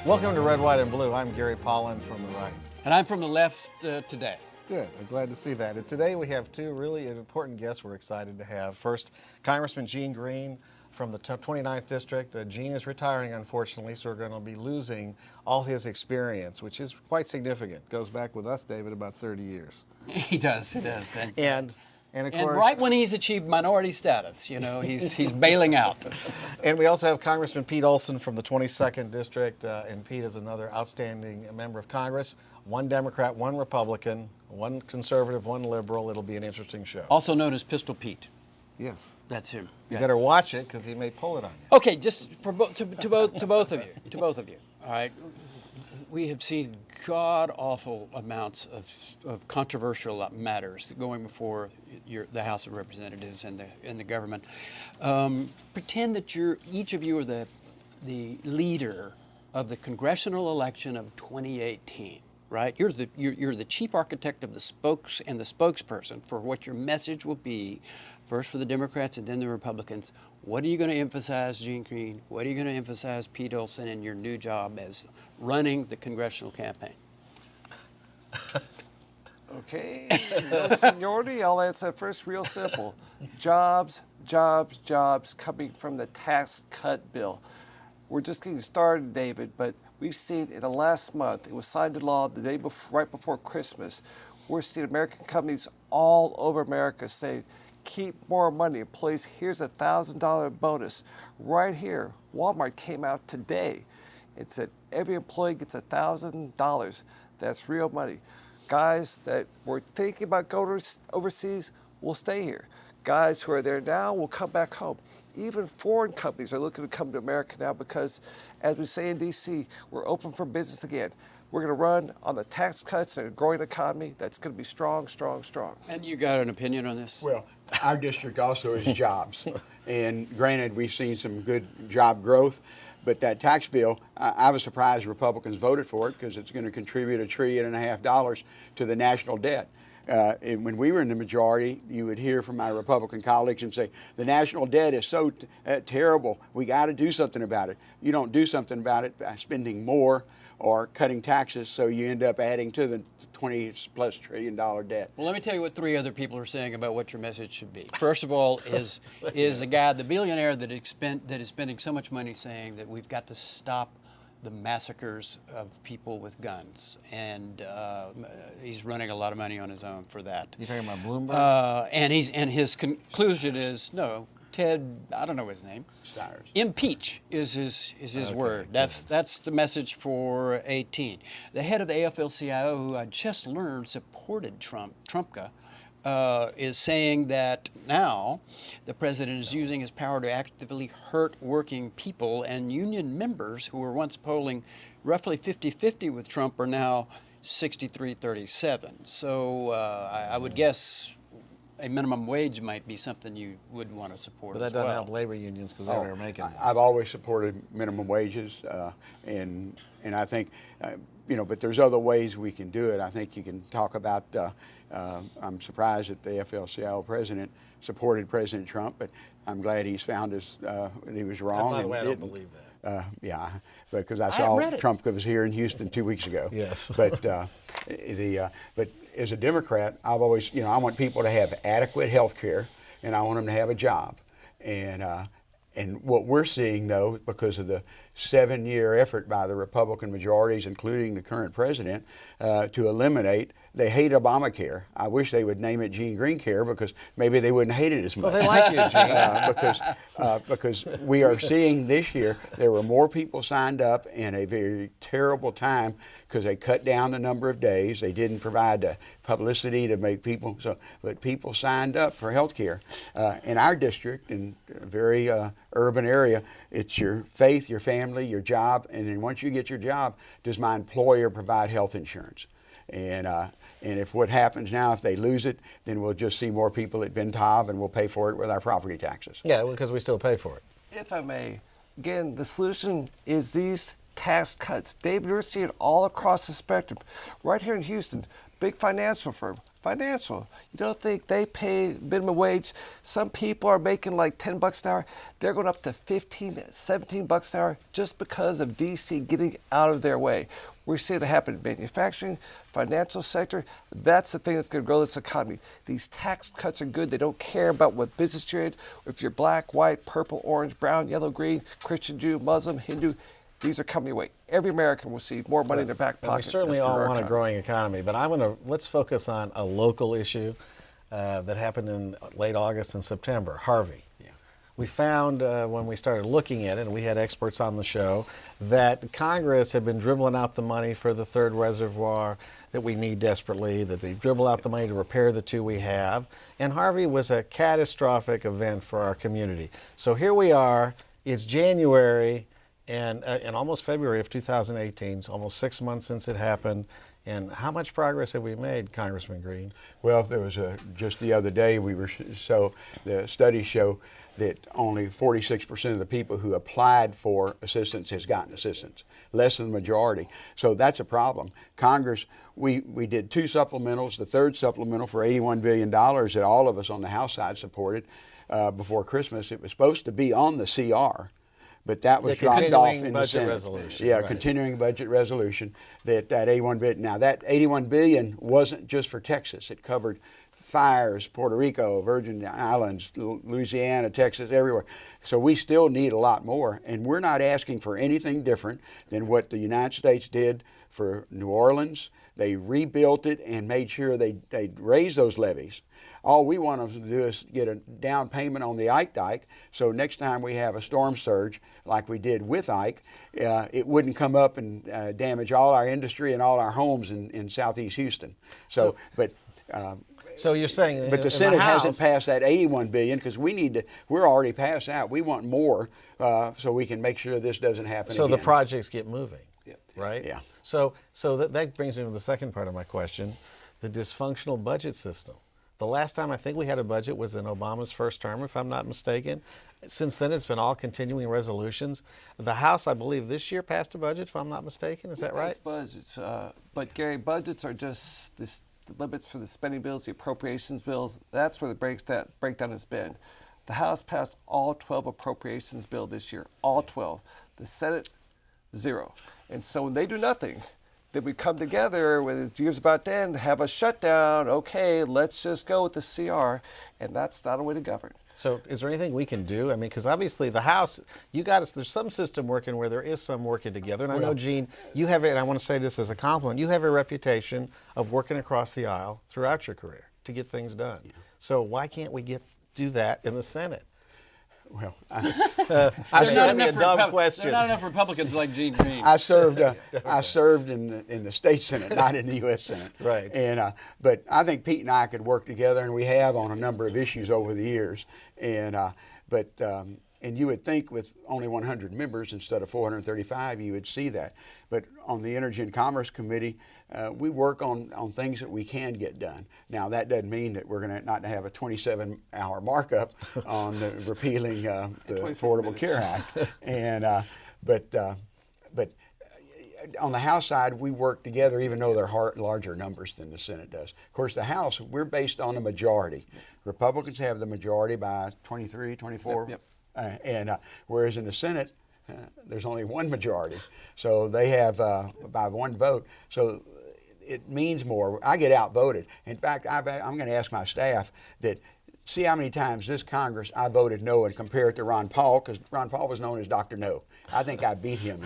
Welcome to Red, White, and Blue. I'm Gary Pollan from the right. And I'm from the left today. Good. I'm glad to see that. And today we have two really important guests we're excited to have. First, Congressman Gene Green from the 29th District. Gene is retiring, unfortunately, so we're going to be losing all his experience, which is quite significant. Goes back with us, David, about 30 years. He does. And of And course, right when he's achieved minority status, you know, he's bailing out. And we also have Congressman Pete Olson from the 22nd District, and Pete is another outstanding member of Congress. One Democrat, one Republican, one conservative, one liberal. It'll be an interesting show. Also known as Pistol Pete. Yes. That's him. You better watch it because he may pull it on you. Okay, just for to both of you. All right. We have seen god-awful amounts of controversial matters going before the House of Representatives and the government. Pretend that each of you are the leader of the congressional election of 2018, right? You're the chief architect of the spokesperson for what your message will be, first for the Democrats and then the Republicans. What are you going to emphasize, Gene Green? What are you going to emphasize, Pete Olson, in your new job as running the congressional campaign? Okay, no seniority, I'll answer that first real simple. Jobs, jobs, jobs coming from the tax cut bill. We're just getting started, David, but we've seen in the last month, it was signed into law the day before, right before Christmas, we're seeing American companies all over America say, keep more money. Employees, here's a $1,000 bonus. Right here, Walmart came out today. It said every employee gets $1,000. That's real money. Guys that were thinking about going overseas will stay here. Guys who are there now will come back home. Even foreign companies are looking to come to America now because, as we say in D.C., we're open for business again. We're going to run on the tax cuts and a growing economy that's going to be strong, strong, strong. And you got an opinion on this? Well, our district also is jobs. And granted, we've seen some good job growth, but that tax bill, I was surprised Republicans voted for it because it's going to contribute $1.5 trillion to the national debt. And when we were in the majority, you would hear from my Republican colleagues and say, the national debt is so terrible, we got to do something about it. You don't do something about it by spending more or cutting taxes, so you end up adding to the $20+ trillion debt. Well, let me tell you what three other people are saying about what your message should be. First of all, is the guy, the billionaire that is spending so much money saying that we've got to stop the massacres of people with guns, and he's running a lot of money on his own for that. You talking about Bloomberg? And his conclusion is no. Ted, I don't know his nime. Stires. Impeach is his word. That's the message for 18. The head of the AFL-CIO, who I just learned supported Trumpka, is saying that now the president is using his power to actively hurt working people, and union members who were once polling roughly 50-50 with Trump are now 63-37. So I would guess a minimum wage might be something you would want to support But that as doesn't well. help labor unions because they're never making it. I've always supported minimum wages, and I think, but there's other ways we can do it. I think you can talk about, I'm surprised that the AFL-CIO president supported President Trump, but I'm glad he's found that he was wrong. By the and way, I don't didn't. believe that. Yeah, because I saw read it. Trump was here in Houston 2 weeks ago. Yes. But but as a Democrat, I've always, I want people to have adequate health care, and I want them to have a job. And what we're seeing, though, because of the 7-year effort by the Republican majorities, including the current president, to eliminate, they hate Obamacare. I wish they would name it Gene Green Care because maybe they wouldn't hate it as much. Well, they like you, Gene. Because we are seeing this year there were more people signed up in a very terrible time because they cut down the number of days. They didn't provide the publicity to make people but people signed up for health care. In our district, in a very urban area, it's your faith, your family, your job, and then once you get your job, does my employer provide health insurance? And if what happens now, if they lose it, then we'll just see more people at Ben Taub, and we'll pay for it with our property taxes. Yeah, because we still pay for it. If I may, again, the solution is these tax cuts. David, we're seeing it all across the spectrum. Right here in Houston, Big financial firm. Financial. You don't think they pay minimum wage? Some people are making like $10 an hour. They're going up to $15, $17 an hour just because of DC getting out of their way. We're seeing it happen in manufacturing, financial sector. That's the thing that's going to grow this economy. These tax cuts are good. They don't care about what business you're in. If you're black, white, purple, orange, brown, yellow, green, Christian, Jew, Muslim, Hindu, these are coming your way. Every American will see more money in their back And pocket. we certainly as we all grow our want a economy. growing economy, but let's focus on a local issue that happened in late August and September, Harvey. We found when we started looking at it, and we had experts on the show, that Congress had been dribbling out the money for the third reservoir that we need desperately, that they dribble out the money to repair the two we have. And Harvey was a catastrophic event for our community. So here we are, it's January and almost February of 2018, it's almost 6 months since it happened. And how much progress have we made, Congressman Green? Well, there was just the other day the studies show that only 46% of the people who applied for assistance has gotten assistance, less than the majority. So that's a problem. Congress, we did 2 supplementals, the third supplemental for $81 billion that all of us on the House side supported before Christmas. It was supposed to be on the CR. But that was dropped off in the budget Senate. resolution, Yeah, right. continuing budget resolution. That $81 billion. Now that $81 billion wasn't just for Texas. It covered fires, Puerto Rico, Virgin Islands, Louisiana, Texas, everywhere. So we still need a lot more, and we're not asking for anything different than what the United States did for New Orleans. They rebuilt it and made sure they raised those levees. All we want them to do is get a down payment on the Ike Dike, so next time we have a storm surge like we did with Ike, it wouldn't come up and damage all our industry and all our homes in southeast Houston. So you're saying, but the Senate hasn't passed that $81 billion because we're already past that. We want more so we can make sure this doesn't happen so again. the projects get moving, right? Yeah. So that brings me to the second part of my question, the dysfunctional budget system. The last time I think we had a budget was in Obama's first term, if I'm not mistaken. Since then, it's been all continuing resolutions. The House, I believe, this year passed a budget, if I'm not mistaken. Is that right? Yes, budgets. But Gary, budgets are just the limits for the spending bills, the appropriations bills. That's where the breakdown has been. The House passed all 12 appropriations bill this year, all 12. The Senate, 0. And so when they do nothing, then we come together when the year's about to end, have a shutdown. Okay, let's just go with the CR, and that's not a way to govern. So is there anything we can do? I mean, because obviously the House, there's some system working where there is some working together. And I know, Gene, you have, and I want to say this as a compliment, you have a reputation of working across the aisle throughout your career to get things done. Yeah. So why can't we do that in the Senate? Well, I'm sure that'd be a dumb question. There are not enough Republicans like Gene Green. I served in the state Senate, not in the U.S. Senate. Right. And but I think Pete and I could work together, and we have on a number of issues over the years. And and you would think with only 100 members instead of 435, you would see that. But on the Energy and Commerce Committee, we work on things that we can get done. Now, that doesn't mean that we're going to not have a 27-hour markup on repealing the Affordable Care Act. And but on the House side, we work together, even though they're larger numbers than the Senate does. Of course, the House, we're based on a majority. Republicans have the majority by 23, 24. Yep. Whereas in the Senate, there's only one majority. So they have by one vote. So it means more. I get outvoted. In fact, I'm going to ask my staff that see how many times this Congress I voted no and compare it to Ron Paul, because Ron Paul was known as Dr. No. I think I beat him.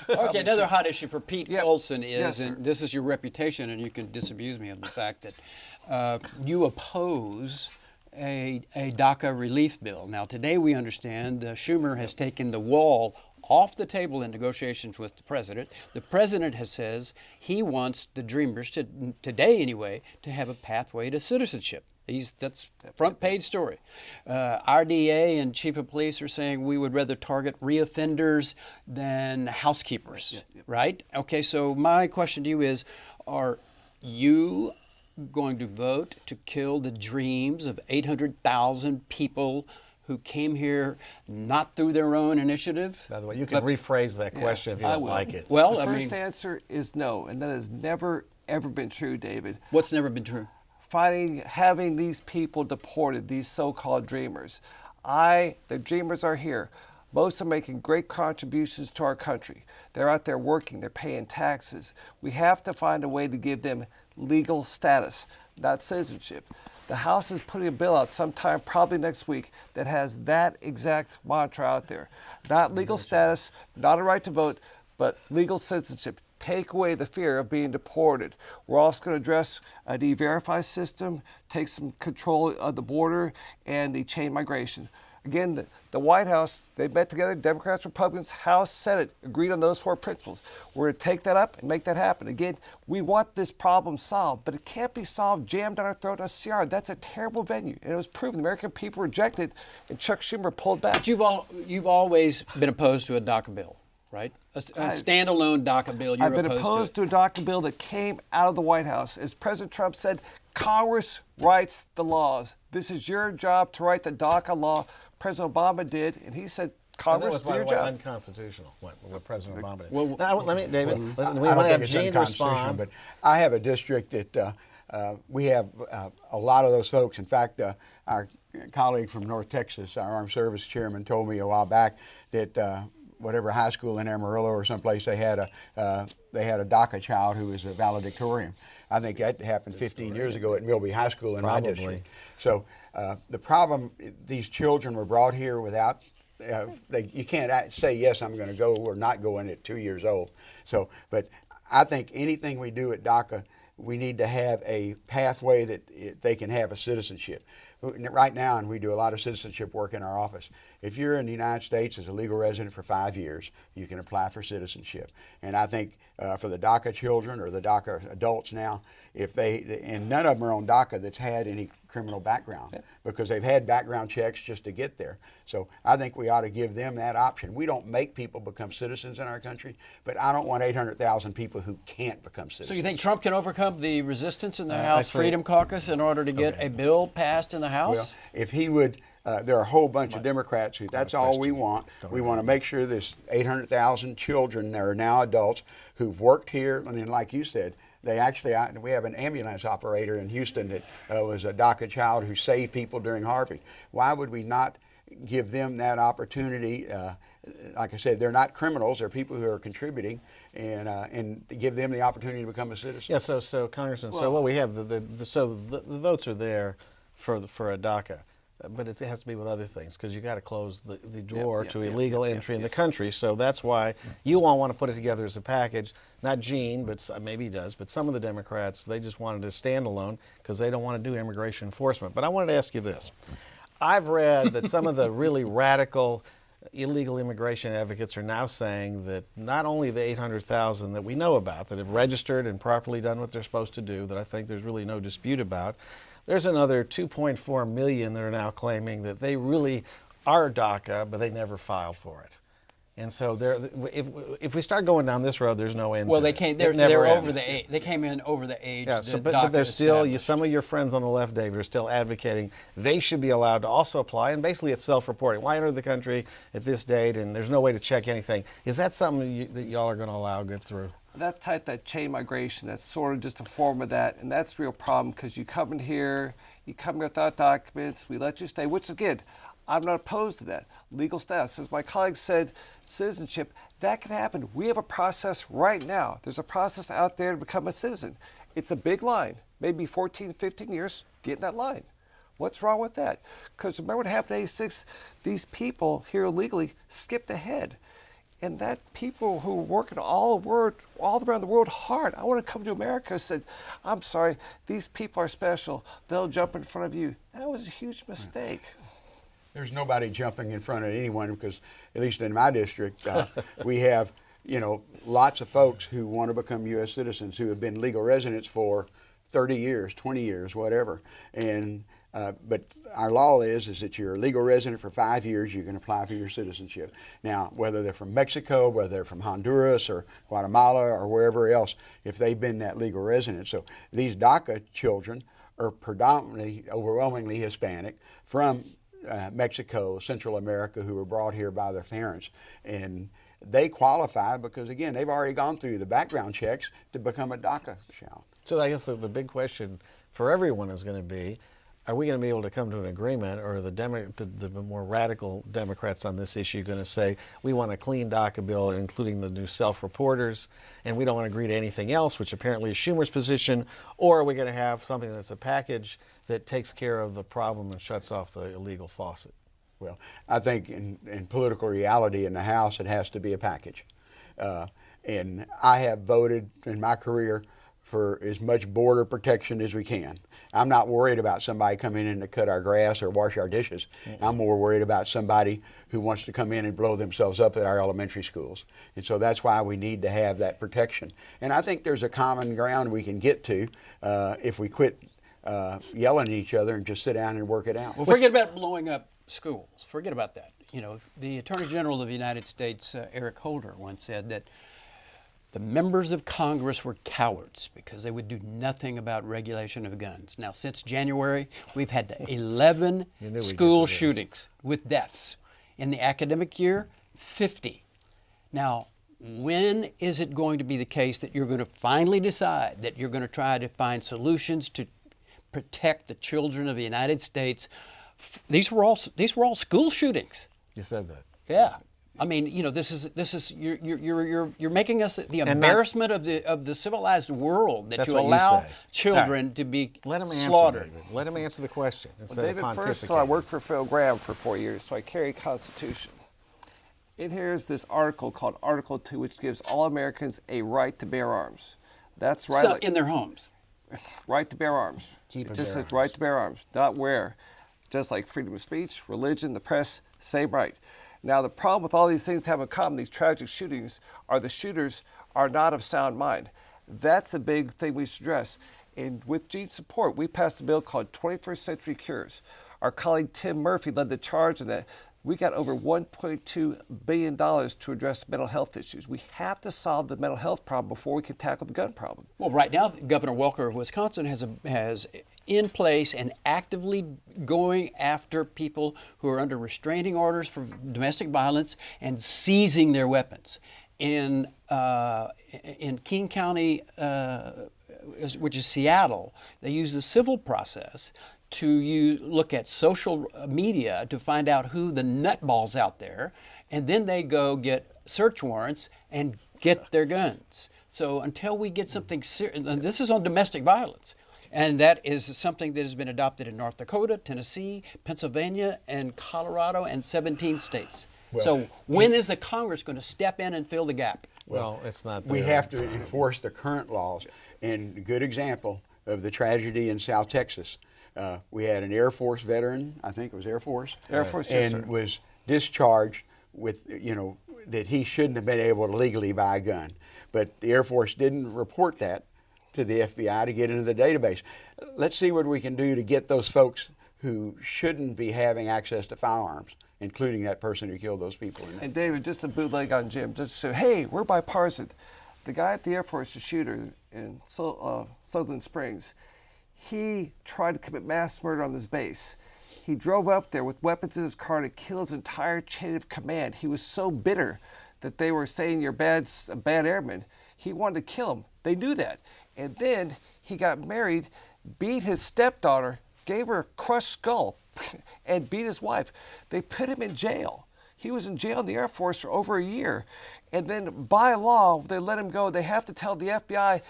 Okay, another hot issue for Pete Olson is, Yes, and this is your reputation, and you can disabuse me of the fact that you oppose a DACA relief bill. Now, today we understand Schumer has taken the wall off the table in negotiations with the president. The president says he wants the Dreamers, today anyway, to have a pathway to citizenship. That's front page story. RDA and chief of police are saying we would rather target reoffenders than housekeepers, right? Okay, so my question to you is, are you going to vote to kill the dreams of 800,000 people who came here not through their own initiative? By the way, you can rephrase that question if you don't like it. Well, The first answer is no, and that has never, ever been true, David. What's never been true? Having these people deported, these so-called dreamers. The dreamers are here. Most are making great contributions to our country. They're out there working, they're paying taxes. We have to find a way to give them legal status, not citizenship. The House is putting a bill out sometime, probably next week, that has that exact mantra out there. Not legal status, not a right to vote, but legal citizenship. Take away the fear of being deported. We're also going to address an e-verify system, take some control of the border, and the chain migration. Again, the White House, they met together, Democrats, Republicans, House, Senate, agreed on those 4 principles. We're going to take that up and make that happen. Again, we want this problem solved, but it can't be solved jammed down our throat on CR. That's a terrible venue. And it was proven. The American people rejected, and Chuck Schumer pulled back. But you've always been opposed to a DACA bill, right? A standalone DACA bill. I've been opposed to a DACA bill that came out of the White House. As President Trump said, Congress writes the laws. This is your job to write the DACA law. President Obama did, and he said, Congress, do your job. Unconstitutional, what President Obama did. Well, now, let me, David, we I want don't to think have it's Gene unconstitutional, respond. but I have a district that we have a lot of those folks. In fact, our colleague from North Texas, our Armed Service Chairman, told me a while back that whatever high school in Amarillo or someplace they had a DACA child who was a valedictorian. I think that happened 15 years ago at Milby High School in my district. So the problem, these children were brought here without, you can't say, yes, I'm going to go or not going at 2 years old. So, but I think anything we do at DACA, we need to have a pathway that they can have a citizenship. Right now, and we do a lot of citizenship work in our office, if you're in the United States as a legal resident for 5 years, you can apply for citizenship. And I think for the DACA children or the DACA adults now, and none of them are on DACA that's had any criminal background because they've had background checks just to get there. So I think we ought to give them that option. We don't make people become citizens in our country, but I don't want 800,000 people who can't become citizens. So you think Trump can overcome the resistance in the House Freedom Caucus in order to get a bill passed in the House? Well, if he would, there are a whole bunch of Democrats who that's all we want. We want to make sure there's 800,000 children that are now adults who've worked here, and then like you said, we have an ambulance operator in Houston that was a DACA child who saved people during Harvey. Why would we not give them that opportunity? Like I said, they're not criminals; they're people who are contributing, and give them the opportunity to become a citizen. Yeah. So Congressman, so what we have, the votes are there for a DACA. But it has to be with other things because you got to close the door to illegal entry in the country. So that's why you all want to put it together as a package. Not Gene, but maybe he does. But some of the Democrats, they just wanted to stand alone because they don't want to do immigration enforcement. But I wanted to ask you this. I've read that some of the really radical illegal immigration advocates are now saying that not only the 800,000 that we know about that have registered and properly done what they're supposed to do, that I think there's really no dispute about, there's another 2.4 million that are now claiming that they really are DACA, but they never filed for it. And so if we start going down this road, there's no end. Well, to they're over the age. They came in over the age. Yeah, but there's still some of your friends on the left, David, are still advocating they should be allowed to also apply. And basically, it's self-reporting. Why enter the country at this date? And there's no way to check anything. Is that something that y'all are going to allow get through? That chain migration, that's sort of just a form of that, and that's a real problem because you come in here without documents, we let you stay, which again, I'm not opposed to that. Legal status, as my colleague said, citizenship, that can happen. We have a process right now. There's a process out there to become a citizen. It's a big line, maybe 14, 15 years, get in that line. What's wrong with that? Because remember what happened in 86? These people here illegally skipped ahead. And that people who are working all around the world hard, I want to come to America, said, I'm sorry, these people are special. They'll jump in front of you. That was a huge mistake. There's nobody jumping in front of anyone because, at least in my district, we have, lots of folks who want to become U.S. citizens who have been legal residents for 30 years, 20 years, whatever. And but our law is that you're a legal resident for 5 years, you can apply for your citizenship. Now, whether they're from Mexico, whether they're from Honduras or Guatemala or wherever else, if they've been that legal resident. So these DACA children are predominantly, overwhelmingly Hispanic from Mexico, Central America, who were brought here by their parents. And they qualify because, again, they've already gone through the background checks to become a DACA child. So I guess the big question for everyone is going to be, are we going to be able to come to an agreement, or are the more radical Democrats on this issue going to say, we want a clean DACA bill, including the new self-reporters, and we don't want to agree to anything else, which apparently is Schumer's position, or are we going to have something that's a package that takes care of the problem and shuts off the illegal faucet? Well, I think in political reality in the House, it has to be a package. And I have voted in my career for as much border protection as we can. I'm not worried about somebody coming in to cut our grass or wash our dishes. I'm more worried about somebody who wants to come in and blow themselves up at our elementary schools. And so that's why we need to have that protection. And I think there's a common ground we can get to if we quit yelling at each other and just sit down and work it out. Well, forget about blowing up schools. Forget about that. You know, the Attorney General of the United States, Eric Holder, once said that the members of Congress were cowards because they would do nothing about regulation of guns. Now, since January, we've had 11 school shootings with deaths. In the academic year, 50. Now, when is it going to be the case that you're going to finally decide that you're going to try to find solutions to protect the children of the United States? These were all school shootings. You said that. Yeah. I mean, you know, this is you're making us the embarrassment of the civilized world that you allow children to be slaughtered. Let him answer the question. Well, David, first, so I worked for Phil Graham for 4 years, so I carry a Constitution. In here is this article called Article 2, which gives all Americans a right to bear arms. That's right. So, in their homes. Right to bear arms. Keep it just says right to bear arms, not where. Just like freedom of speech, religion, the press, same right. Now, the problem with all these things have in common, these tragic shootings, are the shooters are not of sound mind. That's a big thing we should address. And with Gene's support, we passed a bill called 21st Century Cures. Our colleague Tim Murphy led the charge in that. We got over $1.2 billion to address mental health issues. We have to solve the mental health problem before we can tackle the gun problem. Well, right now, Governor Walker of Wisconsin has in place and actively going after people who are under restraining orders for domestic violence and seizing their weapons. In King County, which is Seattle, they use the civil process to look at social media to find out who the nutballs out there, and then they go get search warrants and get their guns. So until we get something serious, and this is on domestic violence, and that is something that has been adopted in North Dakota, Tennessee, Pennsylvania, and Colorado, and 17 states. Well, so when is the Congress going to step in and fill the gap? Well, it's not there. We have to enforce the current laws. And a good example of the tragedy in South Texas. We had an Air Force veteran, I think it was Air Force. Air Force, yes, and sir. was discharged with, that he shouldn't have been able to legally buy a gun. But the Air Force didn't report that to the FBI to get into the database. Let's see what we can do to get those folks who shouldn't be having access to firearms, including that person who killed those people. And David, just a bootleg on Jim, just to say, hey, we're bipartisan. The guy at the Air Force, the shooter in Sutherland Springs, he tried to commit mass murder on this base. He drove up there with weapons in his car to kill his entire chain of command. He was so bitter that they were saying you're a bad airman. He wanted to kill him. They knew that. And then he got married, beat his stepdaughter, gave her a crushed skull, and beat his wife. They put him in jail. He was in jail in the Air Force for over a year. And then by law, they let him go. They have to tell the FBI,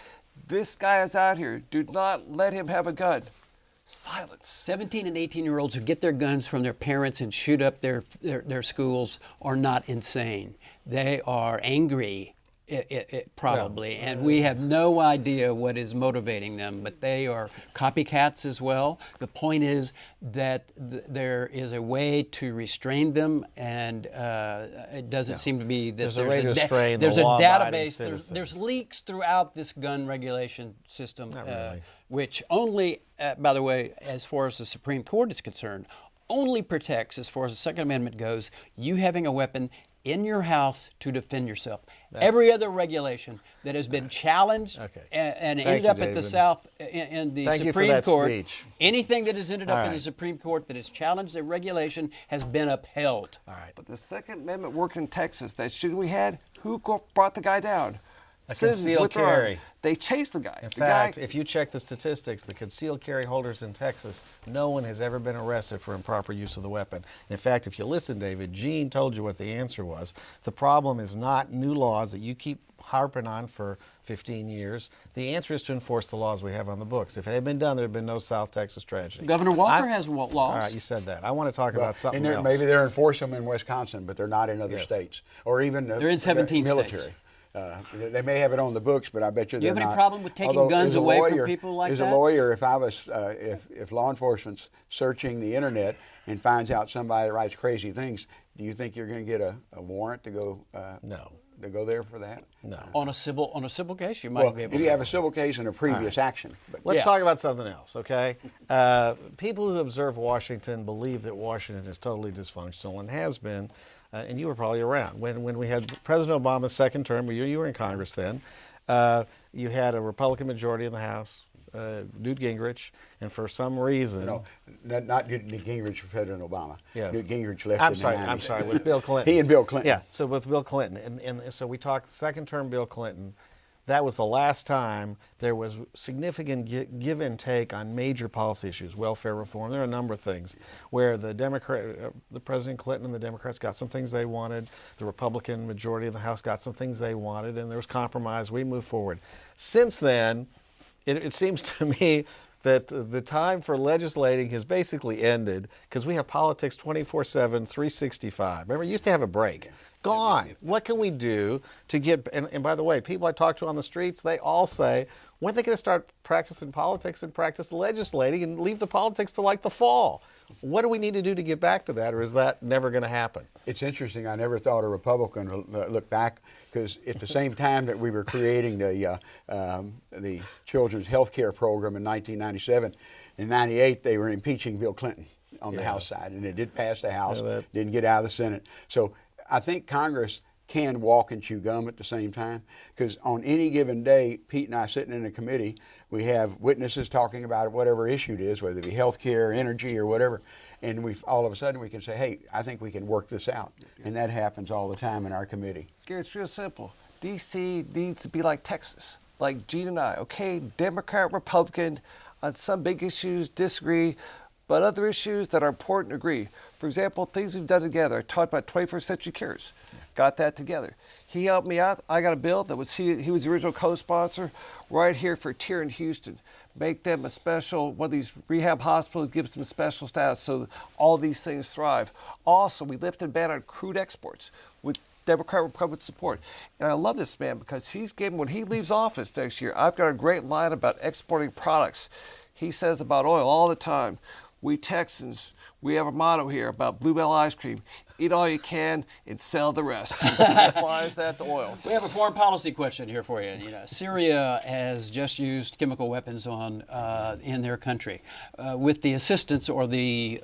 this guy is out here. Do not let him have a gun. Silence. 17 and 18-year-olds who get their guns from their parents and shoot up their schools are not insane. They are angry, probably, and we have no idea what is motivating them, but they are copycats as well. The point is that there is a way to restrain them, and it doesn't seem to be that There's a way to restrain there's the a law-abiding database. citizens. There's leaks throughout this gun regulation system, Not really. which only, by the way, as far as the Supreme Court is concerned, only protects, as far as the Second Amendment goes, you having a weapon in your house to defend yourself. Every other regulation that has been challenged and Thank ended you, up at the David. South in the Thank you for Supreme that Court, speech. anything that has ended up in the right. Supreme Court that has challenged the regulation has been upheld. All right. But the Second Amendment worked in Texas. That shooting we had, who brought the guy down? citizens concealed with their arm. carry. They chased the guy. In The fact, guy, if you check the statistics, the concealed carry holders in Texas, no one has ever been arrested for improper use of the weapon. In fact, if you listen, David, Gene told you what the answer was. The problem is not new laws that you keep harping on for 15 years. The answer is to enforce the laws we have on the books. If it had been done, there had been no South Texas tragedy. Governor Walker has laws. All right, you said that. I want to talk about something else. Maybe they're enforcing them in Wisconsin, but they're not in other Yes. states, or even They're in 17 military. states. They may have it on the books, but I bet you Do they're you have any not. problem with taking Although, guns as a away from lawyer- people like as that? a lawyer, if I was, if law enforcement's searching the internet and finds out somebody writes crazy things, do you think you're going to get a warrant to go? No. To go there for that? No. On a civil case, you might Well, be able if to. you have a civil case and a previous action. But Let's Yeah. talk about something else, okay? People who observe Washington believe that Washington is totally dysfunctional and has been, and you were probably around. When we had President Obama's second term, you were in Congress then, you had a Republican majority in the House, Newt Gingrich, and for some reason... No, not Newt Gingrich for President Obama. Yes. Newt Gingrich left I'm in sorry, the 90s. I'm sorry, with Bill Clinton. He and Bill Clinton. Yeah, so with Bill Clinton. And so we talked second term Bill Clinton. That was the last time there was significant give and take on major policy issues, welfare reform. There are a number of things where the President Clinton and the Democrats got some things they wanted. The Republican majority of the House got some things they wanted, and there was compromise. We moved forward. Since then, it seems to me that the time for legislating has basically ended because we have politics 24/7, 365. Remember, you used to have a break. Gone. What can we do to get, and by the way, people I talk to on the streets, they all say, when are they going to start practicing politics and practice legislating and leave the politics to like the fall? What do we need to do to get back to that, or is that never going to happen? It's interesting. I never thought a Republican would look back, because at the same time that we were creating the children's health care program in 1997, in 98 they were impeaching Bill Clinton on the House side, and it did pass the House, didn't get out of the Senate. So I think Congress can walk and chew gum at the same time, because on any given day, Pete and I sitting in a committee, we have witnesses talking about whatever issue it is, whether it be health care, energy, or whatever, and we all of a sudden we can say, hey, I think we can work this out. And that happens all the time in our committee. Gary, it's real simple. D.C. needs to be like Texas, like Gene and I. Okay, Democrat, Republican, on some big issues disagree, but other issues that are important agree. For example, things we've done together. I talked about 21st Century Cures. Got that together. He helped me out. I got a bill that was he was the original co-sponsor right here for Tier in Houston. Make them a special, one of these rehab hospitals, gives them a special status so all these things thrive. Also, we lifted a ban on crude exports with Democrat Republican support. And I love this man because he's given, when he leaves office next year, I've got a great line about exporting products. He says about oil all the time, we Texans, we have a motto here about Bluebell ice cream: eat all you can and sell the rest. And so he applies that to oil. We have a foreign policy question here for you. Syria has just used chemical weapons in their country with the assistance or the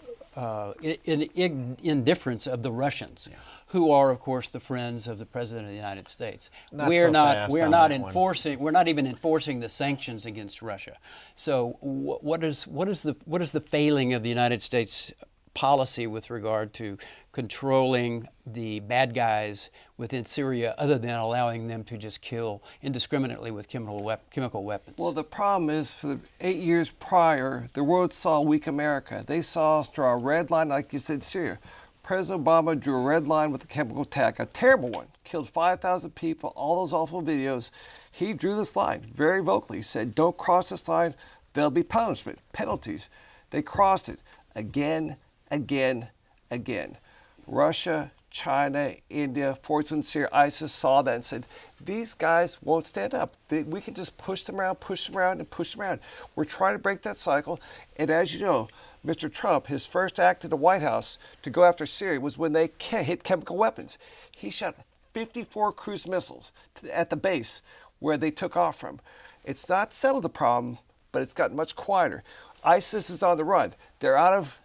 indifference of the Russians, who are, of course, the friends of the President of the United States. We're not even enforcing the sanctions against Russia. So, what is the failing of the United States policy with regard to controlling the bad guys within Syria, other than allowing them to just kill indiscriminately with chemical weapons? Well, the problem is, for the 8 years prior, the world saw weak America. They saw us draw a red line, like you said, Syria. President Obama drew a red line with the chemical attack, a terrible one, killed 5,000 people, all those awful videos. He drew this line very vocally. He said, don't cross this line, there'll be punishment, penalties. They crossed it again, again, again. Russia, China, India, fortunately Syria, ISIS saw that and said, these guys won't stand up. We can just push them around, and push them around. We're trying to break that cycle. And as you know, Mr. Trump, his first act in the White House to go after Syria was when they hit chemical weapons. He shot 54 cruise missiles at the base where they took off from. It's not settled the problem, but it's gotten much quieter. ISIS is on the run. They're out of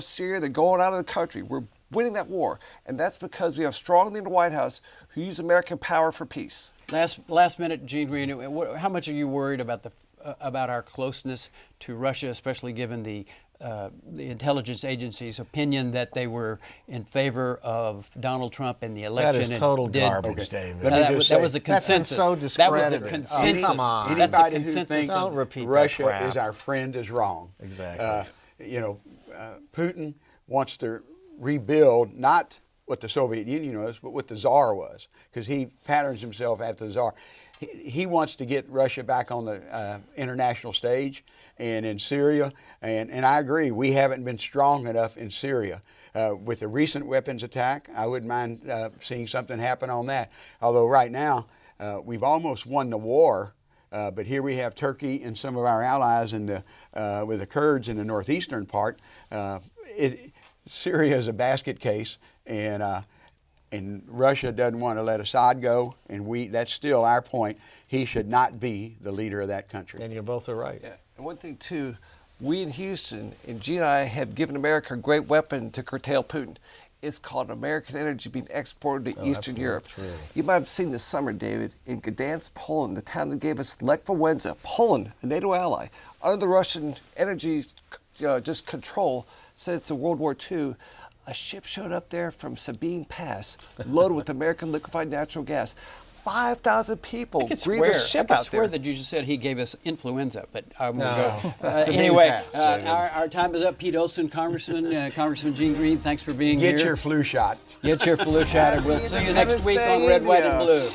Syria. They're going out of the country. We're winning that war, and that's because we have strong leaders in the White House who use American power for peace. Last minute, Gene Green. How much are you worried about our closeness to Russia, especially given the the intelligence agency's opinion that they were in favor of Donald Trump in the election. That is and total did- garbage, Okay. David. Let me that, just was, say, that was the that's been consensus. so That was the discredited. consensus. Come on. That's the Anybody who consensus. thinks Don't repeat that Russia crap. is our friend is wrong. Exactly. Putin wants to rebuild not what the Soviet Union was, but what the Tsar was, because he patterns himself after the Tsar. He wants to get Russia back on the international stage and in Syria. And I agree, we haven't been strong enough in Syria. With the recent weapons attack, I wouldn't mind seeing something happen on that. Although right now, we've almost won the war. But here we have Turkey and some of our allies with the Kurds in the northeastern part. Syria is a basket case, and Russia doesn't want to let Assad go, and that's still our point. He should not be the leader of that country. And you both are right. Yeah. And one thing, too, we in Houston, and Gene and I have given America a great weapon to curtail Putin. It's called American energy being exported to Eastern absolutely Europe. true. You might have seen this summer, David, in Gdansk, Poland, the town that gave us Lech Wałęsa, Poland, a NATO ally, under the Russian energy just control since World War II. A ship showed up there from Sabine Pass, loaded with American liquefied natural gas. 5,000 people breathed the ship out there. that you just said he gave us influenza, but I won't No. go. Sabine Anyway, Pass, David. our time is up. Pete Olson, Congressman, Congressman Gene Green, thanks for being here. Get your flu shot. Get your flu shot, and we'll see you next week on Red, White, and Blue.